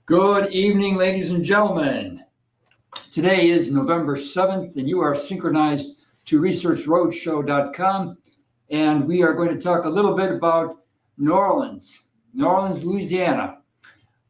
Good evening, ladies and gentlemen. Today is November 7th, and you are synchronized to researchroadshow.com, and we are going to talk a little bit about New Orleans, Louisiana.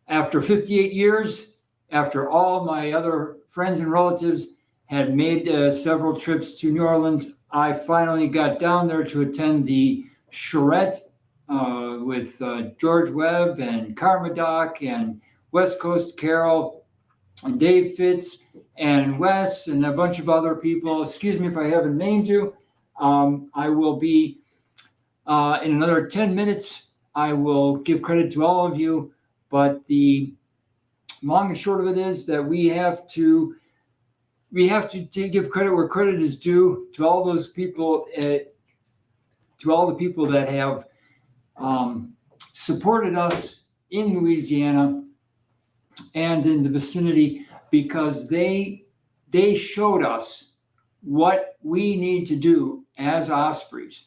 After 58 years, after all my other friends and relatives had made several trips to New Orleans, I finally got down there to attend the charrette with George Webb and Carmadoc and West Coast Carol and Dave Fitz and Wes and a bunch of other people. Excuse me if I haven't named you. I will be, in another 10 minutes, I will give credit to all of you, but the long and short of it is that we have to give credit where credit is due to all those people, to all the people that have supported us in Louisiana and in the vicinity, because they showed us what we need to do as Ospreys.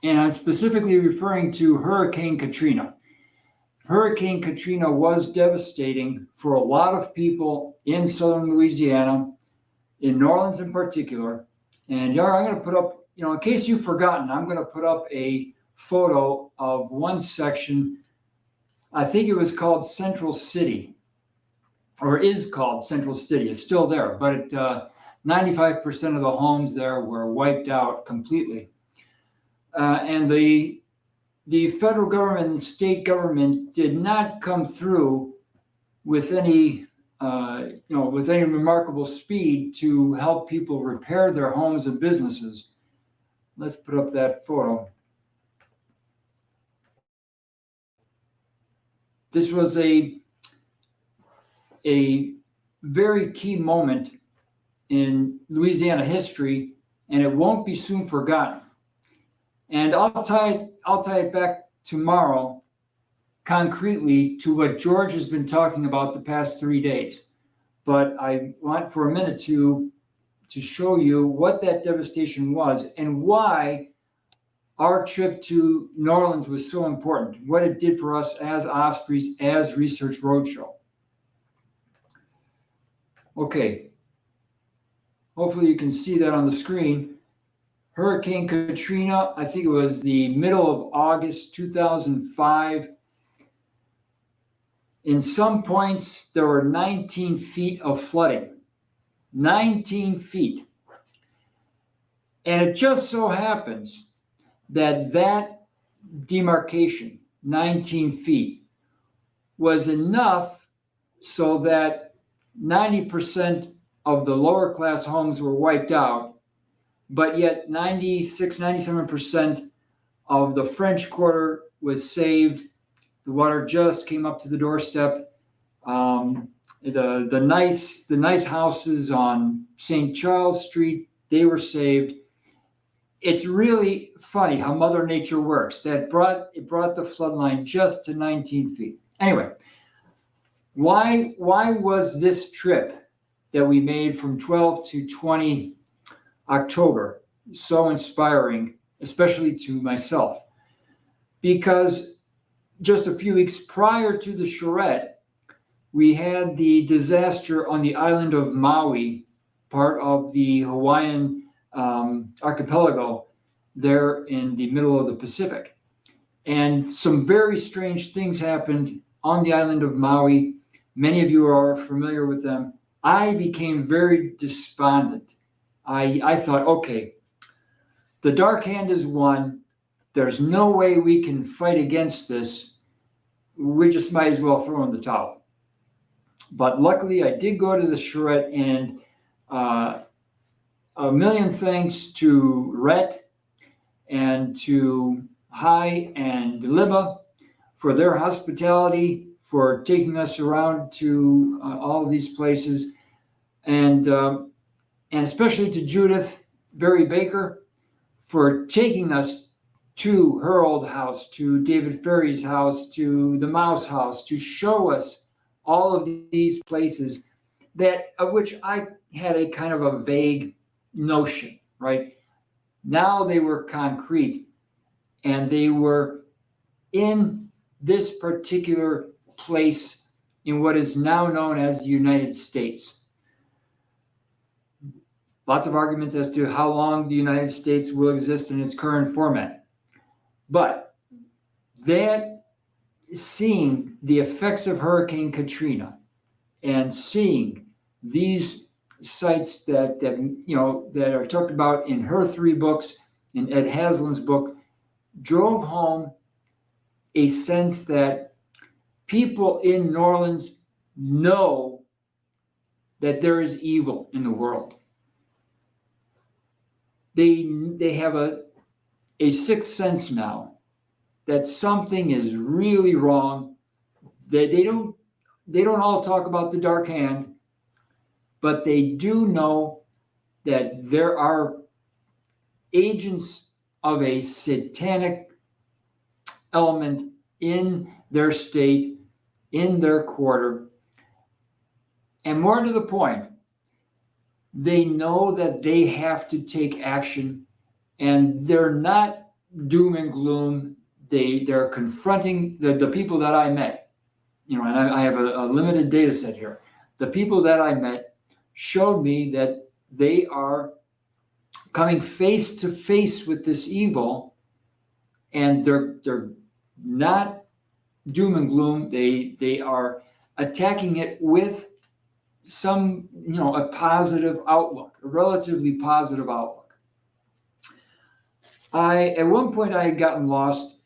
And I'm specifically referring to Hurricane Katrina. Hurricane Katrina was devastating for a lot of people in southern Louisiana, in New Orleans in particular. And I'm going to put up, in case you've forgotten, I'm going to put up a photo of one section. I think it was called Central City, or is called Central City. It's still there, but 95% of the homes there were wiped out completely. And the federal government and state government did not come through with any remarkable speed to help people repair their homes and businesses. Let's put up that photo. This was a very key moment in Louisiana history, and it won't be soon forgotten. And I'll tie it back tomorrow concretely to what George has been talking about the past 3 days. But I want for a minute to show you what that devastation was and why our trip to New Orleans was so important, what it did for us as Ospreys, as Research Roadshow. Okay, hopefully you can see that on the screen. Hurricane Katrina, I think it was the middle of August 2005. In some points, there were 19 feet of flooding. 19 feet. And it just so happens that demarcation, 19 feet, was enough so that 90% of the lower class homes were wiped out, but yet 97% of the French Quarter was saved. The water just came up to the doorstep. The nice houses on St. Charles Street, they were saved. It's really funny how Mother Nature works. It brought the flood line just to 19 feet. Anyway, why was this trip that we made from 12 to 20 October so inspiring, especially to myself? Because just a few weeks prior to the charrette, we had the disaster on the island of Maui, part of the Hawaiian archipelago there in the middle of the Pacific. And some very strange things happened on the island of Maui. Many of you are familiar with them. I became very despondent. I thought, okay, the dark hand is won. There's no way we can fight against this. We just might as well throw in the towel. But luckily, I did go to the charrette, and a million thanks to Rhett and to Hai and Liba for their hospitality, for taking us around to all of these places, and especially to Judith Berry Baker for taking us to her old house, to David Ferry's house, to the Mouse House, to show us all of these places of which I had a kind of a vague notion, right? Now they were concrete, and they were in this particular place in what is now known as the United States. Lots of arguments as to how long the United States will exist in its current format. But that seeing the effects of Hurricane Katrina and seeing these sites that are talked about in her 3 books, in Ed Haslam's book, drove home a sense that people in New Orleans know that there is evil in the world. They have a sixth sense now that something is really wrong. They don't all talk about the dark hand, but they do know that there are agents of a satanic element in their state, in their quarter. And more to the point, they know that they have to take action, and they're not doom and gloom. They're confronting the people that I met. And I have a limited data set here. The people that I met showed me that they are coming face to face with this evil, and they're not doom and gloom. They are attacking it with some, a positive outlook, a relatively positive outlook. At one point I had gotten lost,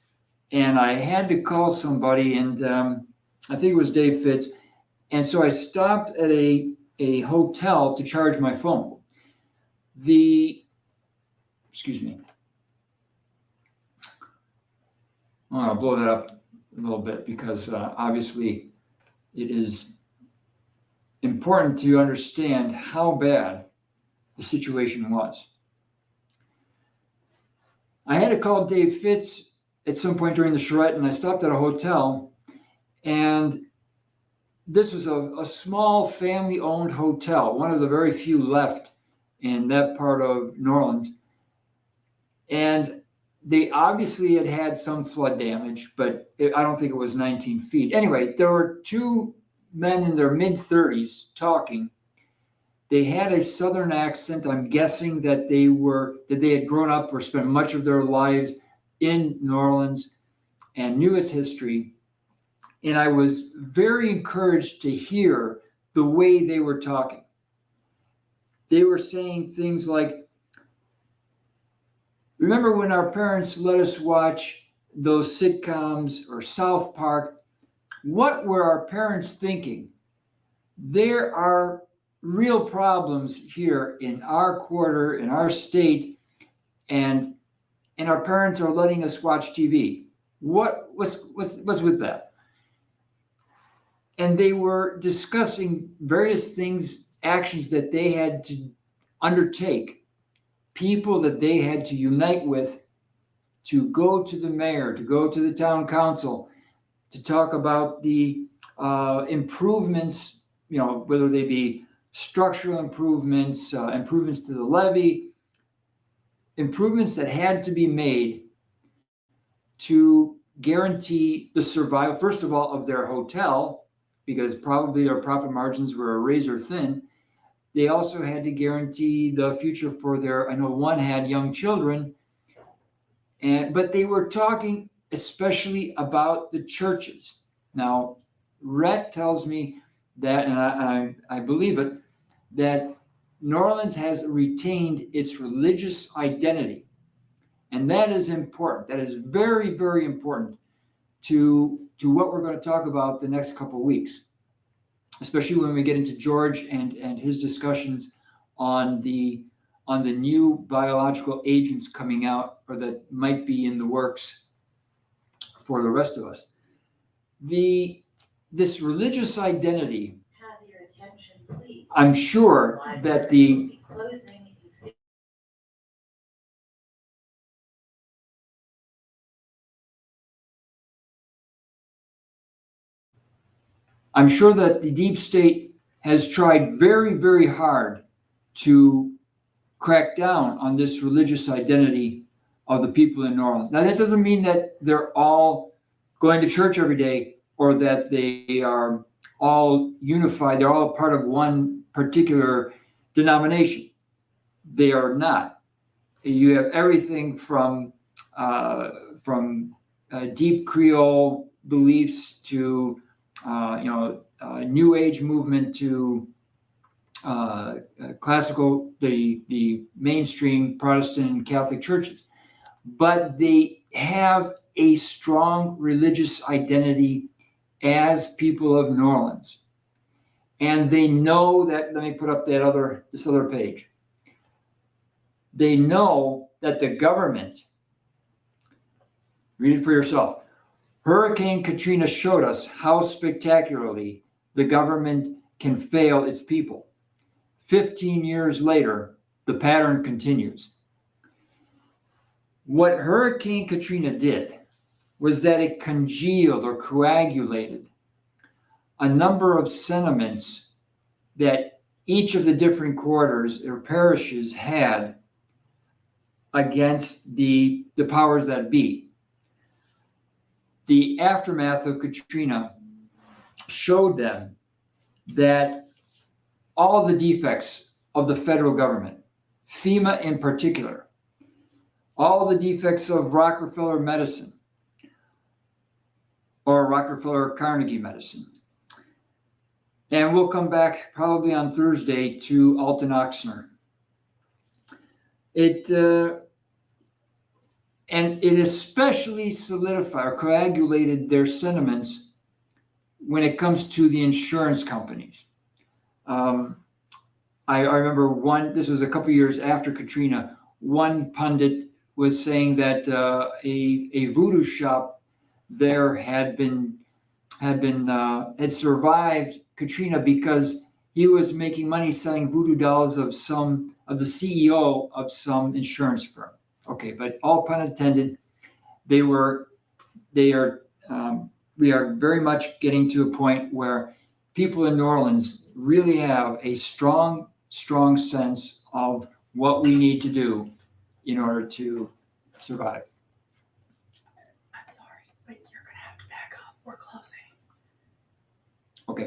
and I had to call somebody, and I think it was Dave Fitz. And so I stopped at a hotel to charge my phone. Excuse me. I'll blow that up a little bit because obviously it is important to understand how bad the situation was. I had to call Dave Fitz at some point during the charrette, and I stopped at a hotel, and this was a small family-owned hotel, one of the very few left in that part of New Orleans. And they obviously had some flood damage, but I don't think it was 19 feet. Anyway, there were 2 men in their mid-30s talking. They had a Southern accent. I'm guessing that they had grown up or spent much of their lives in New Orleans and knew its history. And I was very encouraged to hear the way they were talking. They were saying things like, remember when our parents let us watch those sitcoms or South Park? What were our parents thinking? There are real problems here in our quarter, in our state, and our parents are letting us watch TV. What's with that? And they were discussing various things, actions that they had to undertake, people that they had to unite with, to go to the mayor, to go to the town council, to talk about the improvements, whether they be structural improvements, improvements to the levee, improvements that had to be made to guarantee the survival, first of all, of their hotel, because probably their profit margins were razor thin. They also had to guarantee the future for I know one had young children, but they were talking especially about the churches. Now, Rhett tells me that, and I believe it, that New Orleans has retained its religious identity. And that is important. That is very, very important to what we're going to talk about the next couple of weeks, especially when we get into George and his discussions on the new biological agents coming out, or that might be in the works for the rest of us. This religious identity, have your attention, please. I'm sure that the deep state has tried very, very hard to crack down on this religious identity of the people in New Orleans. Now, that doesn't mean that they're all going to church every day, or that they are all unified. They're all part of one particular denomination. They are not. You have everything from deep Creole beliefs to New Age movement to classical, the mainstream Protestant and Catholic churches, but they have a strong religious identity as people of New Orleans, and they know that. Let me put up this other page. They know that the government. Read it for yourself. Hurricane Katrina showed us how spectacularly the government can fail its people. 15 years later, the pattern continues. What Hurricane Katrina did was that it congealed or coagulated a number of sentiments that each of the different quarters or parishes had against the powers that be. The aftermath of Katrina showed them that all the defects of the federal government, FEMA in particular, all the defects of Rockefeller medicine or Rockefeller Carnegie medicine. And we'll come back probably on Thursday to Alton Oxner. And it especially solidified or coagulated their sentiments when it comes to the insurance companies. I remember this was a couple years after Katrina, one pundit was saying that a voodoo shop there had survived Katrina because he was making money selling voodoo dolls of the CEO of some insurance firm. Okay, but all pun intended, we are very much getting to a point where people in New Orleans really have a strong sense of what we need to do in order to survive. I'm sorry, but you're going to have to back up. We're closing.